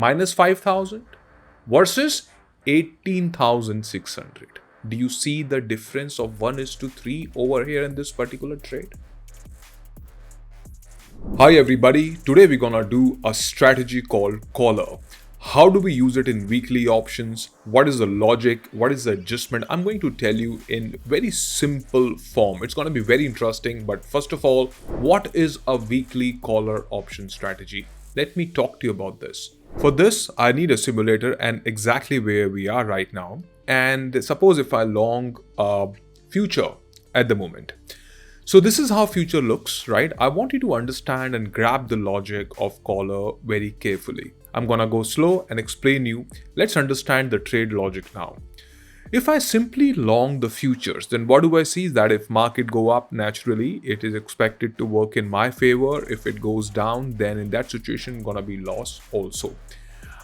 minus 5,000 versus 18,600. Do you see the difference of 1:3 over here in this particular trade? Hi everybody, today we're gonna do a strategy called collar. How do we use it in weekly options? What is the logic? What is the adjustment? I'm going to tell you in very simple form. It's going to be very interesting, but first of all, what is a weekly collar option strategy? Let me talk to you about this. For this, I need a simulator and exactly where we are right now. And suppose if I long future at the moment. So this is how future looks, right? I want you to understand and grab the logic of collar very carefully. I'm gonna go slow and explain you. Let's understand the trade logic now. If I simply long the futures, then what do I see? That if market go up, naturally, it is expected to work in my favor. If it goes down, then in that situation, gonna be loss also.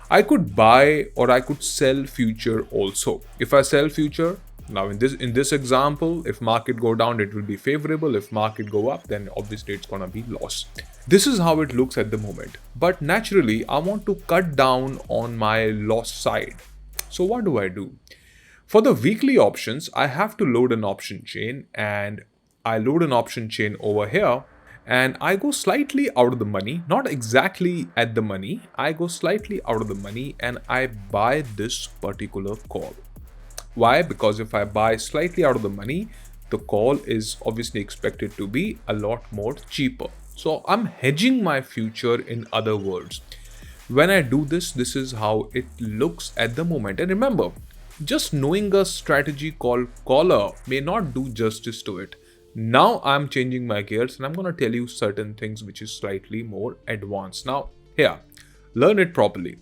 I could buy or I could sell future also. If I sell future, now in this example, if market go down, it will be favorable. If market go up, then obviously it's gonna be loss. This is how it looks at the moment. But naturally, I want to cut down on my loss side. So what do I do? For the weekly options, I have to load an option chain, and I load an option chain over here, and I go slightly out of the money, not exactly at the money. I go slightly out of the money and I buy this particular call. Why? Because if I buy slightly out of the money, the call is obviously expected to be a lot more cheaper. So I'm hedging my future, in other words. When I do this, this is how it looks at the moment. And remember, just knowing a strategy called collar may not do justice to it. Now I'm changing my gears and I'm going to tell you certain things which is slightly more advanced. Now here, learn it properly.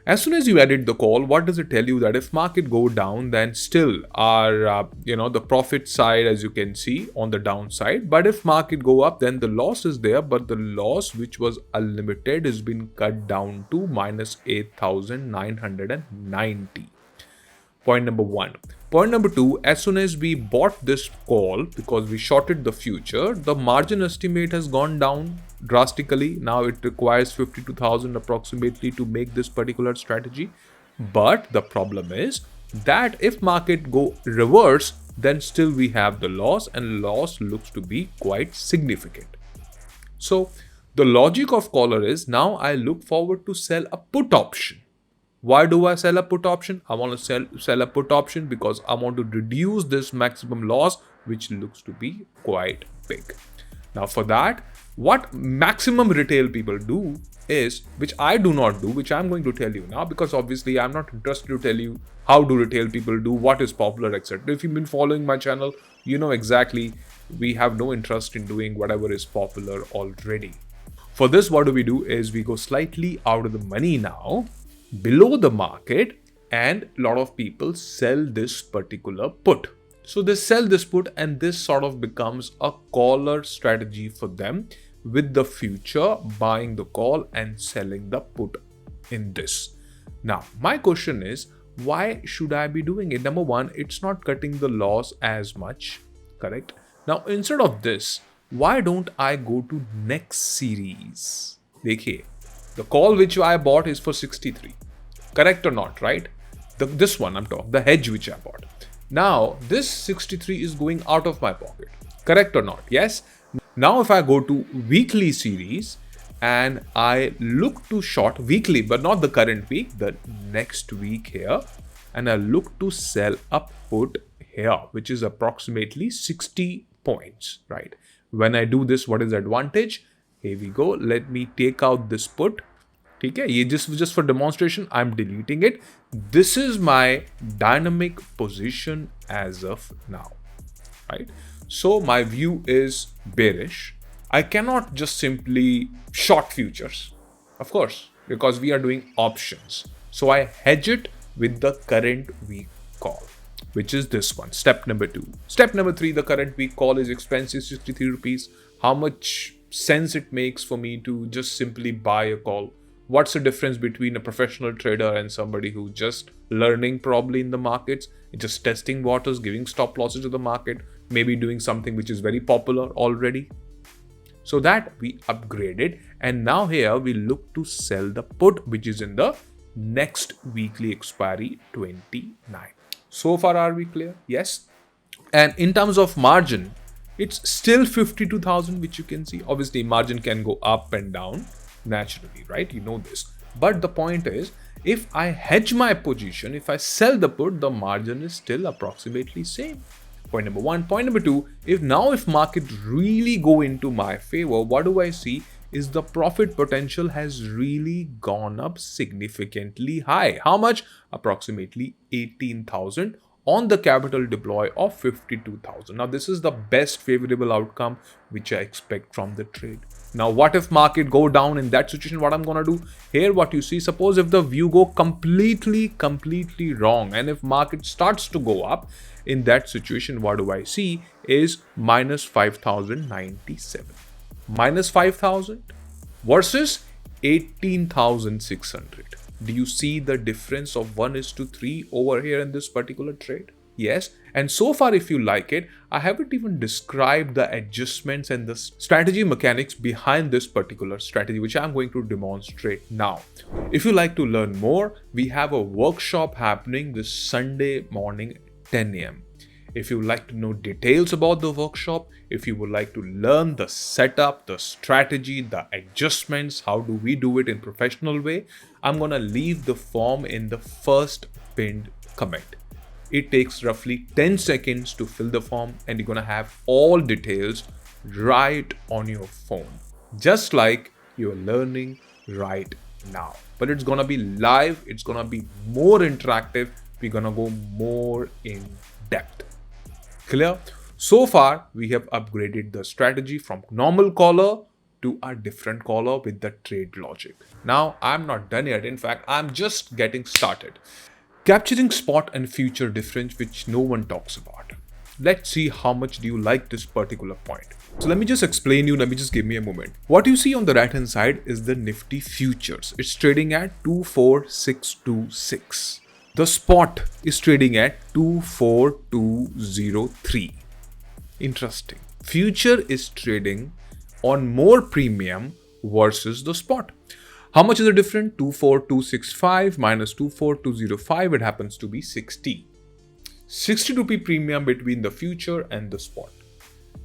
As soon as you edit the call, what does it tell you? That if market go down, then still our the profit side, as you can see, on the downside. But if market go up, then the loss is there, but the loss which was unlimited has been cut down to minus 8,990. Point number one. Point number two, as soon as we bought this call, because we shorted the future, the margin estimate has gone down drastically. Now it requires 52,000 approximately to make this particular strategy. But the problem is that if market go reverse, then still we have the loss, and loss looks to be quite significant. So the logic of collar is, now I look forward to sell a put option. Why do I sell a put option? I want to sell a put option because I want to reduce this maximum loss, which looks to be quite big. Now for that, what maximum retail people do is, which I do not do, which I'm going to tell you now, because obviously I'm not interested to tell you how do retail people do, what is popular, etc. If you've been following my channel, you know exactly we have no interest in doing whatever is popular already. For this, what do? Is we go slightly out of the money now, below the market, and a lot of people sell this particular put. So they sell this put, and this sort of becomes a collar strategy for them, with the future buying the call and selling the put in this. Now, my question is, why should I be doing it? Number one, it's not cutting the loss as much, correct? Now, instead of this, why don't I go to next series? Dekhiye, the call which I bought is for 63. Correct or not, right? This one I'm talking, the hedge which I bought. Now, this 63 is going out of my pocket. Correct or not? Yes. Now, if I go to weekly series and I look to short weekly, but not the current week, the next week here, and I look to sell a put here, which is approximately 60 points, right? When I do this, what is the advantage? Here we go. Let me take out this put. Okay, just for demonstration, I'm deleting it. This is my dynamic position as of now, right? So my view is bearish. I cannot just simply short futures, of course, because we are doing options. So I hedge it with the current week call, which is this one, step number 2. Step number 3, the current week call is expensive, 63 rupees. How much sense it makes for me to just simply buy a call? What's the difference between a professional trader and somebody who's just learning probably in the markets, just testing waters, giving stop losses to the market, maybe doing something which is very popular already? So that we upgraded, and now here we look to sell the put, which is in the next weekly expiry 29. So far, are we clear? Yes. And in terms of margin, it's still 52,000, which you can see. Obviously, margin can go up and down naturally, right? You know this. But the point is, if I hedge my position, if I sell the put, the margin is still approximately same. Point number one. Point number two, if market really go into my favor, what do I see is the profit potential has really gone up significantly high. How much? Approximately 18,000 on the capital deploy of 52,000. Now this is the best favorable outcome which I expect from the trade. Now what if market go down? In that situation, what I'm gonna do here, what you see, suppose if the view go completely wrong, and if market starts to go up, in that situation, what do I see is minus 5,097. Minus 5,000 versus 18,600. Do you see the difference of 1:3 over here in this particular trade? Yes. And so far, if you like it, I haven't even described the adjustments and the strategy mechanics behind this particular strategy, which I'm going to demonstrate now. If you like to learn more, we have a workshop happening this Sunday morning, 10 a.m. If you would like to know details about the workshop, if you would like to learn the setup, the strategy, the adjustments, how do we do it in professional way, I'm going to leave the form in the first pinned comment. It takes roughly 10 seconds to fill the form, and you're going to have all details right on your phone, just like you're learning right now. But it's going to be live. It's going to be more interactive. We're going to go more in depth. Clear? So far, we have upgraded the strategy from normal caller to a different caller with the trade logic. Now, I'm not done yet. In fact, I'm just getting started. Capturing spot and future difference, which no one talks about. Let's see how much do you like this particular point. So let me just explain you. Let me just give me a moment. What you see on the right hand side is the Nifty futures. It's trading at 24626. The spot is trading at 24203. Interesting. Future is trading on more premium versus the spot. How much is the difference? 24265 minus 24205. It happens to be 60. 60 rupee premium between the future and the spot.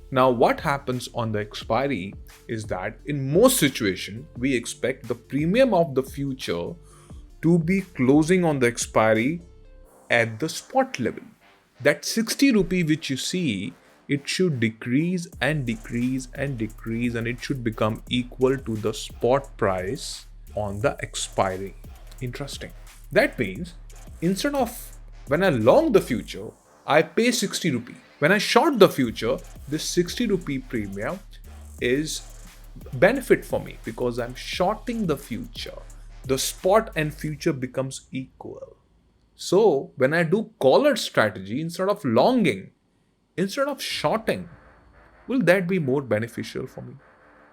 Now what happens on the expiry is that in most situations, we expect the premium of the future to be closing on the expiry at the spot level. That 60 rupee which you see, it should decrease and decrease and decrease, and it should become equal to the spot price on the expiry. Interesting. That means instead of when I long the future, I pay 60 rupee. When I short the future, this 60 rupee premium is benefit for me because I'm shorting the future. The spot and future becomes equal. So when I do collar strategy, instead of longing, instead of shorting, will that be more beneficial for me?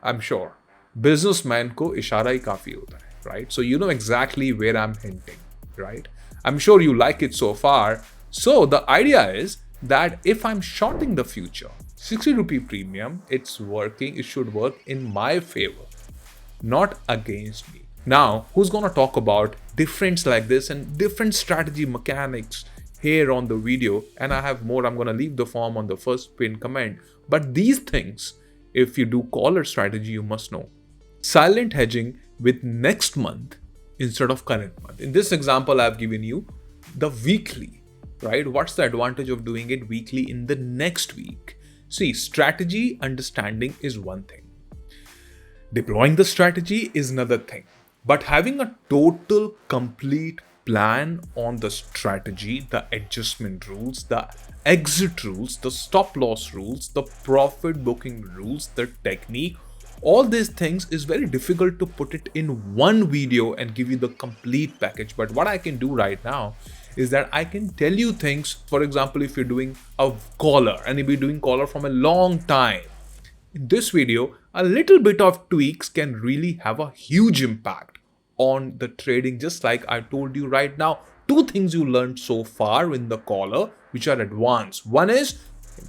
I'm sure. Businessman ko ishara hi kafi hota hai, right? So you know exactly where I'm hinting, right? I'm sure you like it so far. So the idea is that if I'm shorting the future, 60 rupee premium, it's working, it should work in my favor, not against me. Now, who's going to talk about difference like this and different strategy mechanics here on the video? And I have more. I'm going to leave the form on the first pinned comment. But these things, if you do collar strategy, you must know. Silent hedging with next month instead of current month. In this example, I've given you the weekly, right? What's the advantage of doing it weekly in the next week? See, strategy understanding is one thing. Deploying the strategy is another thing. But having a total, complete plan on the strategy, the adjustment rules, the exit rules, the stop loss rules, the profit booking rules, the technique, all these things is very difficult to put it in one video and give you the complete package. But what I can do right now is that I can tell you things. For example, if you're doing a collar and you've been doing collar from a long time, in this video, a little bit of tweaks can really have a huge impact on the trading. Just like I told you right now, two things you learned so far in the collar, which are advanced. One is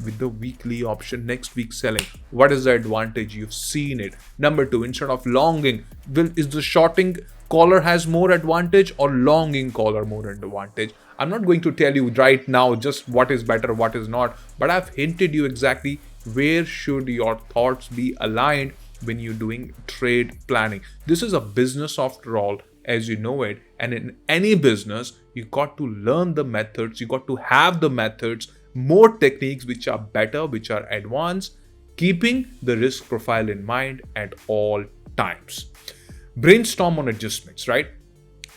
with the weekly option, next week selling. What is the advantage? You've seen it. Number two, instead of longing, is the shorting caller has more advantage or longing caller more advantage. I'm not going to tell you right now just what is better, what is not, but I've hinted you exactly where should your thoughts be aligned when you're doing trade planning. This is a business after all, as you know it, and in any business you got to learn the methods, you got to have the methods, more techniques which are better, which are advanced, keeping the risk profile in mind at all times. Brainstorm on adjustments, right?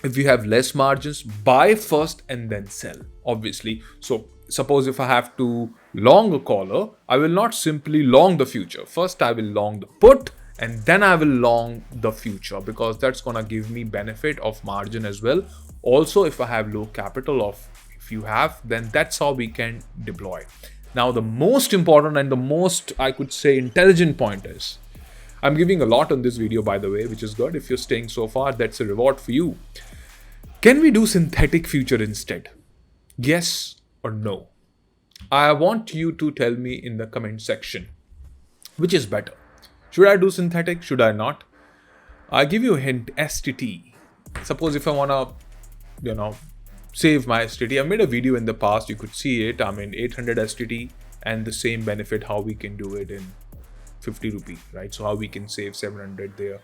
If you have less margins, buy first and then sell, obviously. So suppose if I have to long a caller, I will not simply long the future. First I will long the put and then I will long the future, because that's gonna give me benefit of margin as well. Also, if I have low capital, of if you have, then that's how we can deploy. Now the most important and the most, I could say, intelligent point is, I'm giving a lot on this video, by the way, which is good. If you're staying so far, that's a reward for you. Can we do synthetic future instead? Yes or no? I want you to tell me in the comment section, which is better. Should I do synthetic? Should I not? I'll give you a hint, STT. Suppose if I want to, save my STT. I made a video in the past, you could see it. I mean, 800 STT and the same benefit, how we can do it in 50 rupee, right? So how we can save 700 there.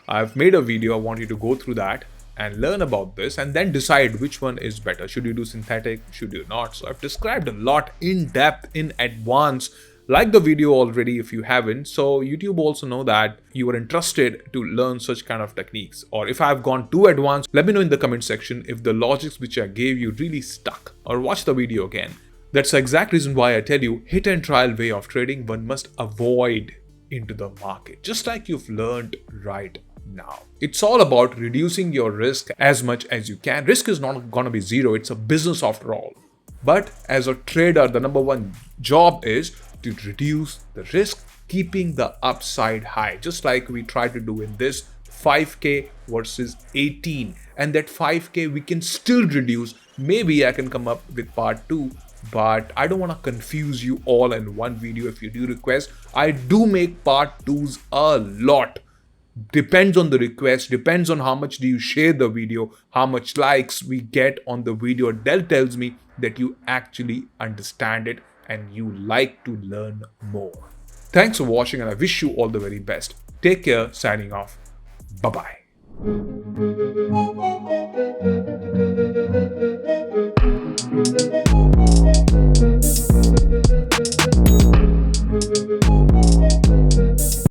I've made a video. I want you to go through that and learn about this and then decide which one is better. Should you do synthetic? Should you not? So I've described a lot in depth, in advance. Like the video already if you haven't. So YouTube also know that you are interested to learn such kind of techniques. Or if I've gone too advanced, let me know in the comment section if the logics which I gave you really stuck, or watch the video again. That's the exact reason why I tell you, hit and trial way of trading one must avoid into the market, just like you've learned right now. It's all about reducing your risk as much as you can. Risk is not gonna be zero, it's a business after all. But as a trader, the number one job is to reduce the risk, keeping the upside high, just like we try to do in this 5k versus 18. And that 5k we can still reduce. Maybe I can come up with part 2, but I don't want to confuse you all in one video. If you do request, I do make part 2s a lot. Depends on the request, depends on how much do you share the video, how much likes we get on the video. That tells me that you actually understand it and you like to learn more. Thanks for watching and I wish you all the very best. Take care, signing off. Bye-bye.